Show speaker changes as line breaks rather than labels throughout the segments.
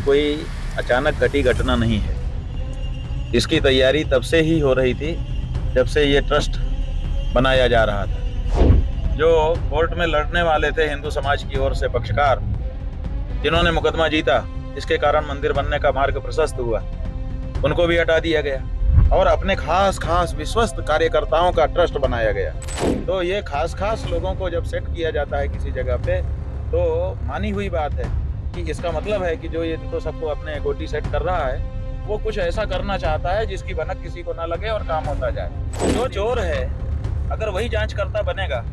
कोई अचानक घटी घटना नहीं है। इसकी तैयारी तब से ही हो रही थी जब से ये ट्रस्ट बनाया जा रहा था। जो कोर्ट में लड़ने वाले थे हिंदू समाज की ओर से पक्षकार, जिन्होंने मुकदमा जीता, जिसके कारण मंदिर बनने का मार्ग प्रशस्त हुआ, उनको भी हटा दिया गया और अपने खास खास विश्वस्त कार्यकर्ताओं का ट्रस्ट बनाया गया। तो ये खास खास लोगों को जब सेट किया जाता है किसी जगह पे, तो मानी हुई बात है कि इसका मतलब है कि जो ये तो सबको अपने गोटी सेट कर रहा है, वो कुछ ऐसा करना चाहता है जिसकी भनक किसी को ना लगे और काम होता जाए। जो चोर है, अगर वही जांचकर्ता बनेगा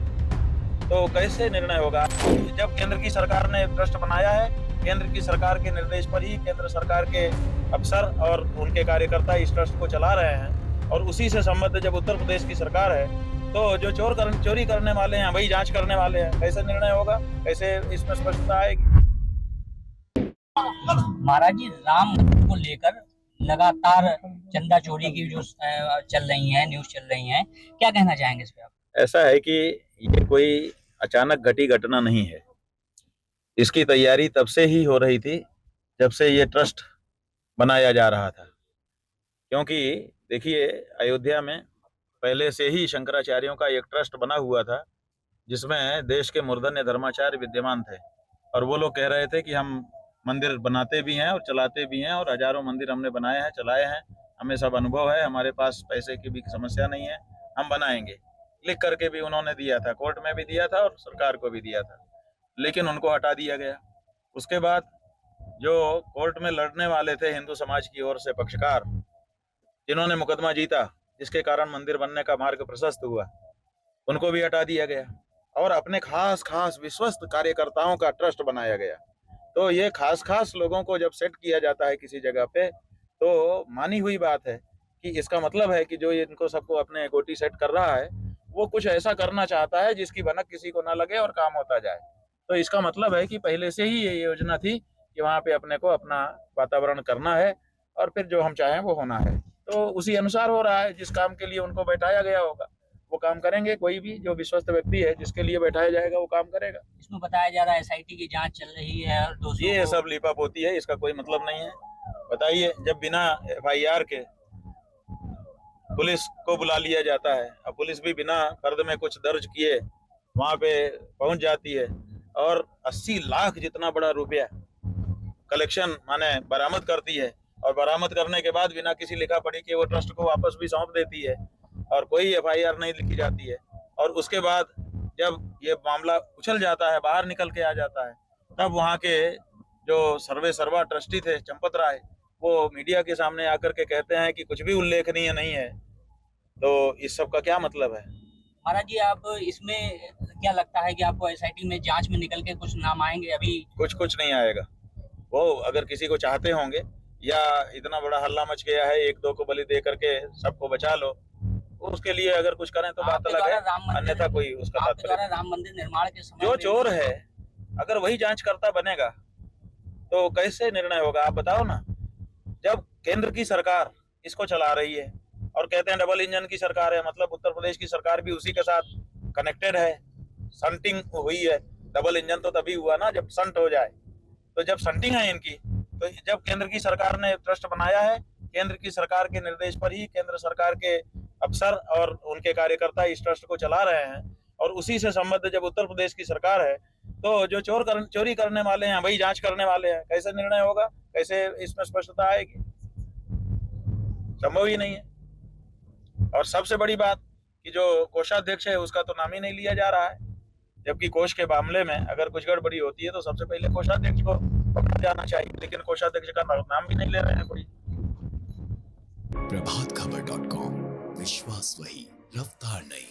तो कैसे निर्णय होगा? जब केंद्र की सरकार ने ट्रस्ट बनाया है, केंद्र की सरकार के निर्देश पर ही केंद्र सरकार के अफसर और उनके कार्यकर्ता इस ट्रस्ट को चला रहे हैं, और उसी से संबद्ध जब उत्तर प्रदेश की सरकार है, तो जो चोरी करने वाले हैं वही जांच करने वाले हैं। कैसे निर्णय होगा? कैसे इसमें स्पष्टता आएगी?
महाराज जी, राम को लेकर लगातार चंदा चोरी की जो चल रही है, न्यूज चल रही है, क्या कहना चाहेंगे इस पे आप?
ऐसा है कि ये कोई अचानक घटी घटना नहीं है। इसकी तैयारी तब से ही हो रही थी जब से ये ट्रस्ट बनाया जा रहा था। क्योंकि देखिए, अयोध्या में पहले से ही शंकराचार्यों का एक ट्रस्ट बना हुआ था, जिसमें देश के मूर्धन्य धर्माचार्य विद्यमान थे, और वो लोग कह रहे थे कि हम मंदिर बनाते भी हैं और चलाते भी हैं, और हजारों मंदिर हमने बनाए हैं, चलाए हैं, हमें सब अनुभव है, हमारे पास पैसे की भी समस्या नहीं है, हम बनाएंगे। लिख करके भी उन्होंने दिया था, कोर्ट में भी दिया था और सरकार को भी दिया था, लेकिन उनको हटा दिया गया। उसके बाद जो कोर्ट में लड़ने वाले थे हिंदू समाज की ओर से पक्षकार, जिन्होंने मुकदमा जीता, जिसके कारण मंदिर बनने का मार्ग प्रशस्त हुआ, उनको भी हटा दिया गया और अपने खास खास विश्वस्त कार्यकर्ताओं का ट्रस्ट बनाया गया। तो ये खास खास लोगों को जब सेट किया जाता है किसी जगह पे, तो मानी हुई बात है कि इसका मतलब है कि जो ये इनको सबको अपने गोटी सेट कर रहा है, वो कुछ ऐसा करना चाहता है जिसकी भनक किसी को ना लगे और काम होता जाए। तो इसका मतलब है कि पहले से ही ये योजना थी कि वहाँ पे अपने को अपना वातावरण करना है और फिर जो हम चाहें वो होना है। तो उसी अनुसार हो रहा है। जिस काम के लिए उनको बैठाया गया होगा वो काम करेंगे। कोई भी जो विश्वस्त व्यक्ति है जिसके लिए बैठाया जाएगा वो काम करेगा।
इसमें बताया जा रहा है एसआईटी की जांच चल रही है और दोषियों
ये
को
सब लीपापोती है, इसका कोई मतलब नहीं है। बताइए, जब बिना एफआईआर के पुलिस को बुला लिया जाता है, अब पुलिस भी बिना फर्द में कुछ दर्ज किए वहां पे पहुंच जाती है और 80 लाख जितना बड़ा रुपया कलेक्शन माने बरामद करती है, और बरामद करने के बाद बिना किसी लिखा पढ़ी के वो ट्रस्ट को वापस भी सौंप देती है और कोई एफआईआर नहीं लिखी जाती है। और उसके बाद जब ये मामला उछल जाता है, बाहर निकल के आ जाता है, तब वहाँ के जो सर्वे सर्वा ट्रस्टी थे चंपत राय, वो मीडिया के सामने आकर के कहते हैं कि कुछ भी उल्लेखनीय नहीं है। तो इस सब का क्या मतलब है?
महाराज जी, आप इसमें क्या लगता है कि आपको एसआईटी में जांच में निकल के कुछ नाम आएंगे? अभी
कुछ नहीं आएगा। वो अगर किसी को चाहते होंगे, या इतना बड़ा हल्ला मच गया है, एक दो को बलि दे करके सबको बचा लो, उसके लिए अगर कुछ करें तो बात अलग है, अन्यथा कोई उसका तात्पर्य।
राम मंदिर निर्माण के समय
जो चोर है, अगर वही जांचकर्ता बनेगा तो कैसे निर्णय होगा? आप बताओ ना। जब केंद्र की सरकार इसको चला रही है और कहते हैं डबल इंजन की सरकार है, मतलब उत्तर प्रदेश की सरकार भी उसी के साथ कनेक्टेड है, संटिंग हुई है। डबल इंजन तो तभी हुआ ना जब संट हो जाए। तो जब संटिंग है इनकी, तो जब केंद्र की सरकार ने ट्रस्ट बनाया है, केंद्र की सरकार के निर्देश पर ही केंद्र सरकार के अफसर और उनके कार्यकर्ता इस ट्रस्ट को चला रहे हैं, और उसी से संबद्ध जब उत्तर प्रदेश की सरकार है, तो जो चोरी करने वाले हैं वही जांच करने वाले हैं। कैसे निर्णय होगा? कैसे इसमें स्पष्टता आएगी? संभव ही नहीं है। और सबसे बड़ी बात कि जो कोषाध्यक्ष है उसका तो नाम ही नहीं लिया जा रहा है, जबकि कोष के मामले में अगर कुछ गड़बड़ी होती है तो सबसे पहले कोषाध्यक्ष को पकड़ा जाना चाहिए, लेकिन कोषाध्यक्ष का नाम भी नहीं ले रहे हैं कोई।
प्रभातखबर.com, विश्वास वही, रफ्तार नहीं।